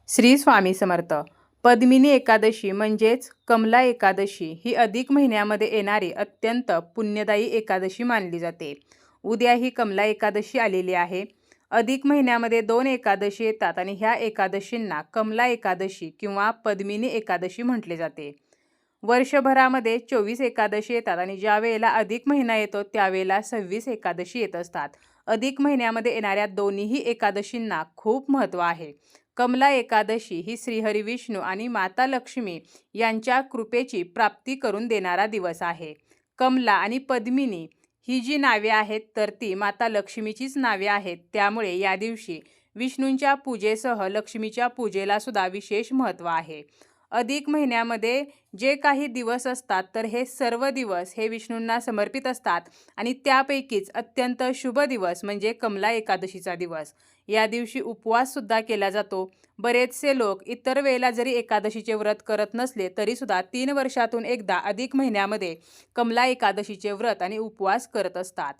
श्री स्वामी समर्थ. पद्मिनी एकादशी म्हणजेच कमला एकादशी ही अधिक महिन्यामध्ये येणारी अत्यंत पुण्यदायी एकादशी मानली जाते. उद्या ही कमला एकादशी आलेली आहे. अधिक महिन्यामध्ये 2 एकादशी येतात आणि ह्या एकादशींना कमला एकादशी किंवा पद्मिनी एकादशी म्हटले जाते. वर्षभरामध्ये 24 एकादशी येतात आणि ज्या वेळेला अधिक महिना येतो त्यावेळेला 26 एकादशी येत असतात. अधिक महिन्यामध्ये येणाऱ्या दोन्हीही एकादशींना खूप महत्त्व आहे. कमला एकादशी ही श्रीहरी विष्णू आणि माता लक्ष्मी यांच्या कृपेची प्राप्ती करून देणारा दिवस आहे. कमला आणि पद्मिनी ही जी नावे आहेत तर ती माता लक्ष्मीचीच नावे आहेत. त्यामुळे या दिवशी विष्णूंच्या पूजेसह लक्ष्मीच्या पूजेला सुद्धा विशेष महत्त्व आहे. अधिक महिन्यामध्ये जे काही दिवस असतात तर हे सर्व दिवस हे विष्णूंना समर्पित असतात आणि त्यापैकीच अत्यंत शुभ दिवस म्हणजे कमला एकादशीचा दिवस. या दिवशी उपवाससुद्धा केला जातो. बरेचसे लोक इतर वेळेला जरी एकादशीचे व्रत करत नसले तरीसुद्धा 3 वर्षातून एकदा अधिक महिन्यामध्ये कमला एकादशीचे व्रत आणि उपवास करत असतात.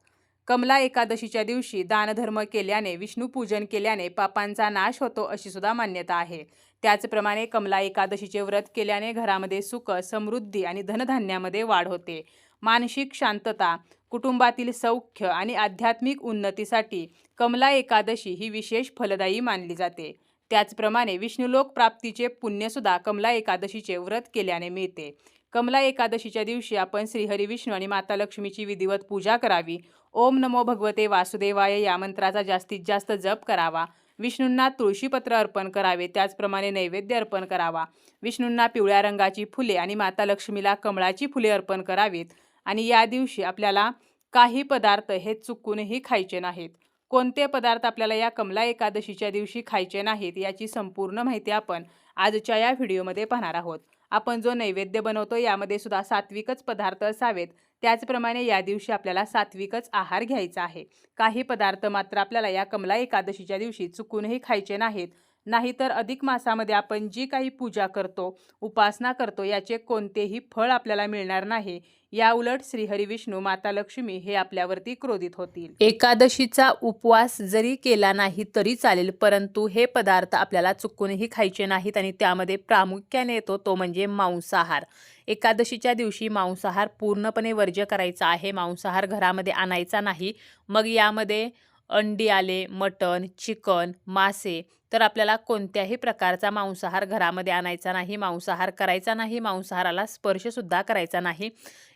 कमला एकादशीच्या दिवशी दानधर्म केल्याने, विष्णूपूजन केल्याने पापांचा नाश होतो अशी सुद्धा मान्यता आहे. त्याचप्रमाणे कमला एकादशीचे व्रत केल्याने घरामध्ये सुख, समृद्धी आणि धनधान्यामध्ये वाढ होते. मानसिक शांतता, कुटुंबातील सौख्य आणि आध्यात्मिक उन्नतीसाठी कमला एकादशी ही विशेष फलदायी मानली जाते. त्याचप्रमाणे विष्णुलोक प्राप्तीचे पुण्यसुद्धा कमला एकादशीचे व्रत केल्याने मिळते. कमला एकादशीच्या दिवशी आपण श्रीहरी विष्णू आणि माता लक्ष्मीची विधिवत पूजा करावी. ओम नमो भगवते वासुदेवाय या मंत्राचा जास्तीत जास्त जप करावा. विष्णूंना तुळशीपत्र अर्पण करावे. त्याचप्रमाणे नैवेद्य अर्पण करावा. विष्णूंना पिवळ्या रंगाची फुले आणि माता लक्ष्मीला कमळाची फुले अर्पण करावीत. आणि या दिवशी आपल्याला काही पदार्थ हे चुकूनही खायचे नाहीत. कोणते पदार्थ आपल्याला या कमला एकादशीच्या दिवशी खायचे नाहीत याची संपूर्ण माहिती आपण आजच्या या व्हिडिओमध्ये पाहणार आहोत. आपण जो नैवेद्य बनवतो यामध्ये सुद्धा सात्विकच पदार्थ असावेत. त्याचप्रमाणे या दिवशी आपल्याला सात्विकच आहार घ्यायचा आहे. काही पदार्थ मात्र आपल्याला या कमला एकादशीच्या दिवशी चुकूनही खायचे नाहीत. नाहीतर अधिक मासामध्ये आपण जी काही पूजा करतो, उपासना करतो याचे कोणतेही फळ आपल्याला मिळणार नाही. या उलट श्रीहरी विष्णू, माता लक्ष्मी हे आपल्यावरती क्रोधित होतील. एकादशीचा उपवास जरी केला नाही तरी चालेल, परंतु हे पदार्थ आपल्याला चुकूनही खायचे नाहीत आणि त्यामध्ये प्रामुख्याने येतो तो म्हणजे मांसाहार. एकादशीच्या दिवशी मांसाहार पूर्णपणे वर्ज्य करायचा आहे. मांसाहार घरामध्ये आणायचा नाही. मग यामध्ये अंडी आले, मटण, चिकन, मासे, तर आपल्याला कोणत्याही प्रकारचा मांसाहार घरामध्ये आणायचा नाही. मांसाहार करायचा नाही. मांसाहाराला स्पर्शसुद्धा करायचा नाही.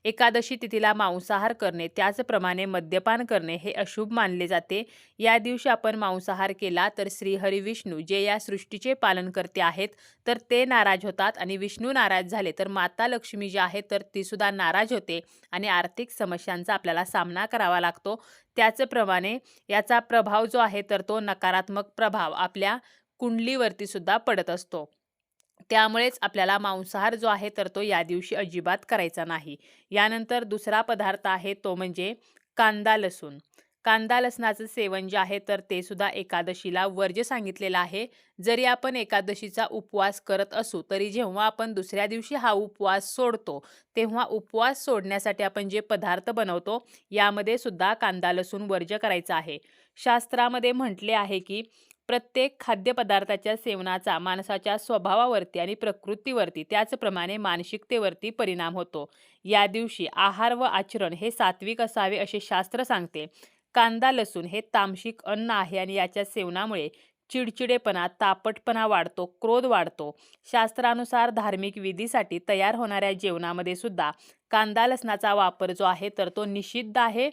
एकादशी तिथीला मांसाहार करणे, त्याचप्रमाणे मद्यपान करणे हे अशुभ मानले जाते. या दिवशी आपण मांसाहार केला तर श्रीहरी विष्णू जे या सृष्टीचे पालनकर्ते आहेत तर ते नाराज होतात आणि विष्णू नाराज झाले तर माता लक्ष्मी जी आहे तर ती सुद्धा नाराज होते आणि आर्थिक समस्यांचा आपल्याला सामना करावा लागतो. त्याचप्रमाणे याचा प्रभाव जो आहे तर तो नकारात्मक प्रभाव आपल्या कुंडलीवरती सुद्धा पडत असतो. त्यामुळेच आपल्याला मांसाहार जो आहे तर तो या दिवशी अजिबात करायचा नाही. यानंतर दुसरा पदार्थ आहे तो म्हणजे कांदा लसूण. कांदा लसणाचं सेवन जे आहे तर ते सुद्धा एकादशीला वर्ज्य सांगितलेलं आहे. जरी आपण एकादशीचा उपवास करत असू तरी जेव्हा आपण दुसऱ्या दिवशी हा उपवास सोडतो तेव्हा उपवास सोडण्यासाठी आपण जे पदार्थ बनवतो यामध्ये सुद्धा कांदा लसूण वर्ज्य करायचा आहे. शास्त्रामध्ये म्हटले आहे की प्रत्येक खाद्यपदार्थाच्या सेवनाचा माणसाच्या स्वभावावरती आणि प्रकृतीवरती त्याचप्रमाणे मानसिकतेवरती परिणाम होतो. या दिवशी आहार व आचरण हे सात्विक असावे असे शास्त्र सांगते. कांदा लसूण हे तामसिक अन्न आहे आणि याच्या सेवनामुळे चिडचिडेपणा, तापटपणा वाढतो, क्रोध वाढतो. शास्त्रानुसार धार्मिक विधीसाठी तयार होणाऱ्या जेवणामध्ये सुद्धा कांदा लसणाचा वापर जो आहे तर तो निषिद्ध आहे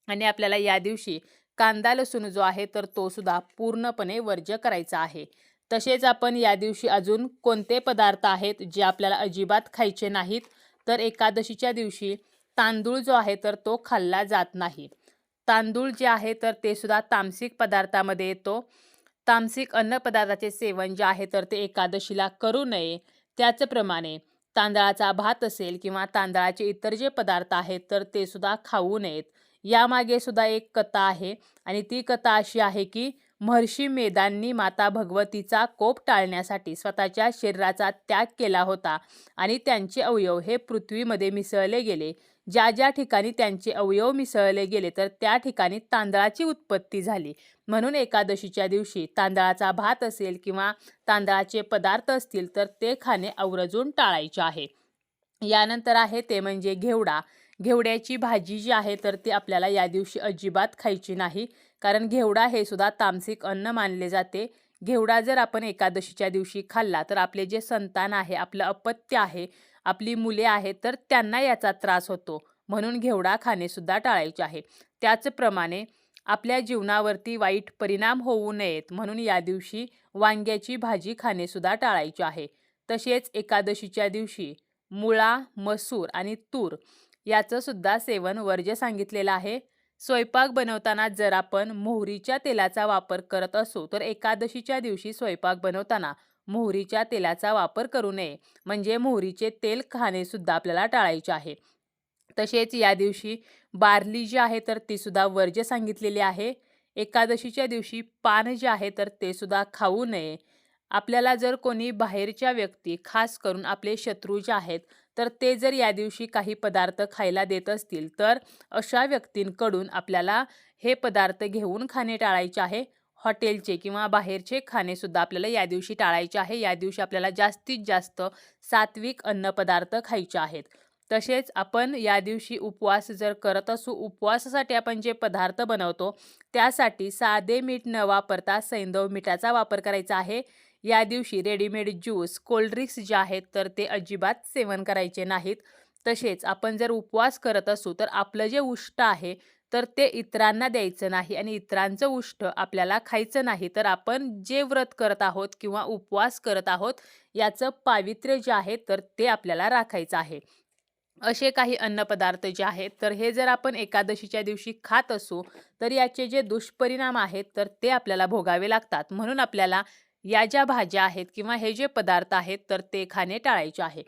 आणि आपल्याला या दिवशी कांदा लसूण जो आहे तर तो सुद्धा पूर्णपणे वर्ज्य करायचा आहे. तसेच आपण या दिवशी अजून कोणते पदार्थ आहेत जे आपल्याला अजिबात खायचे नाहीत तर एकादशीच्या दिवशी तांदूळ जो आहे तर तो खाल्ला जात नाही. तांदूळ जे आहे तर ते सुद्धा तामसिक पदार्थामध्ये येतो. तामसिक अन्नपदार्थाचे सेवन जे आहे तर ते एकादशीला करू नये. त्याचप्रमाणे तांदळाचा भात असेल किंवा तांदळाचे इतर जे पदार्थ आहेत तर ते सुद्धा खाऊ नयेत. यामागे सुद्धा एक कथा आहे आणि ती कथा अशी आहे की महर्षी मेदांनी माता भगवतीचा कोप टाळण्यासाठी स्वतःच्या शरीराचा त्याग केला होता आणि त्यांचे अवयव हे पृथ्वीमध्ये मिसळले गेले. ज्या ज्या ठिकाणी त्यांचे अवयव मिसळले गेले तर त्या ठिकाणी तांदळाची उत्पत्ती झाली. म्हणून एकादशीच्या दिवशी तांदळाचा भात असेल किंवा तांदळाचे पदार्थ असतील तर ते खाणे आवर्जून टाळायचे आहे. यानंतर आहे ते म्हणजे घेवडा. घेवड्याची भाजी जी आहे तर ती आपल्याला या दिवशी अजिबात खायची नाही, कारण घेवडा हे सुद्धा तामसिक अन्न मानले जाते. घेवडा जर आपण एकादशीच्या दिवशी खाल्ला तर आपले जे संतान आहे, आपलं अपत्य आहे, आपली मुले आहेत तर त्यांना याचा त्रास होतो. म्हणून घेवडा खाणे सुद्धा टाळायचे आहे. त्याचप्रमाणे आपल्या जीवनावरती वाईट परिणाम होऊ नयेत म्हणून या दिवशी वांग्याची भाजी खाणे सुद्धा टाळायचे आहे. तसेच एकादशीच्या दिवशी मुळा, मसूर आणि तूर याचं सुद्धा सेवन वर्ज्य सांगितलेलं आहे. स्वयंपाक बनवताना जर आपण मोहरीच्या तेलाचा वापर करत असू तर एकादशीच्या दिवशी स्वयंपाक बनवताना मोहरीच्या तेलाचा वापर करू नये, म्हणजे मोहरीचे तेल खाणे सुद्धा आपल्याला टाळायचे आहे. तसेच या दिवशी बार्ली जी आहे तर ती सुद्धा वर्ज्य सांगितलेली आहे. एकादशीच्या दिवशी पान जे आहे तर ते सुद्धा खाऊ नये. आपल्याला जर कोणी बाहेरच्या व्यक्ती, खास करून आपले शत्रू जे आहेत तर ते जर या दिवशी काही पदार्थ खायला देत असतील तर अशा व्यक्तींकडून आपल्याला हे पदार्थ घेऊन खाणे टाळायचे आहे. हॉटेलचे किंवा बाहेरचे खाणे सुद्धा आपल्याला या दिवशी टाळायचे आहे. या दिवशी आपल्याला जास्तीत जास्त सात्विक अन्नपदार्थ खायचे आहेत. तसेच आपण या दिवशी उपवास जर करत असू, उपवासासाठी आपण जे पदार्थ बनवतो त्यासाठी साधे मीठ न वापरता सैंधव मीठाचा वापर करायचा आहे. या दिवशी रेडीमेड ज्यूस, कोल्ड्रिंक्स जे आहेत तर ते अजिबात सेवन करायचे नाहीत. तसेच आपण जर उपवास करत असू तर आपलं जे उष्ट आहे तर ते इतरांना द्यायचं नाही आणि इतरांचं उष्ट आपल्याला खायचं नाही. तर आपण जे व्रत करत आहोत किंवा उपवास करत आहोत याचं पावित्र्य जे आहे तर ते आपल्याला राखायचं आहे. असे काही अन्नपदार्थ जे आहेत तर हे जर आपण एकादशीच्या दिवशी खात असू तर याचे जे दुष्परिणाम आहेत तर ते आपल्याला भोगावे लागतात. म्हणून आपल्याला या ज्या भाज्या आहेत किंवा हे जे पदार्थ आहेत तर ते खाणे टाळायचे आहे.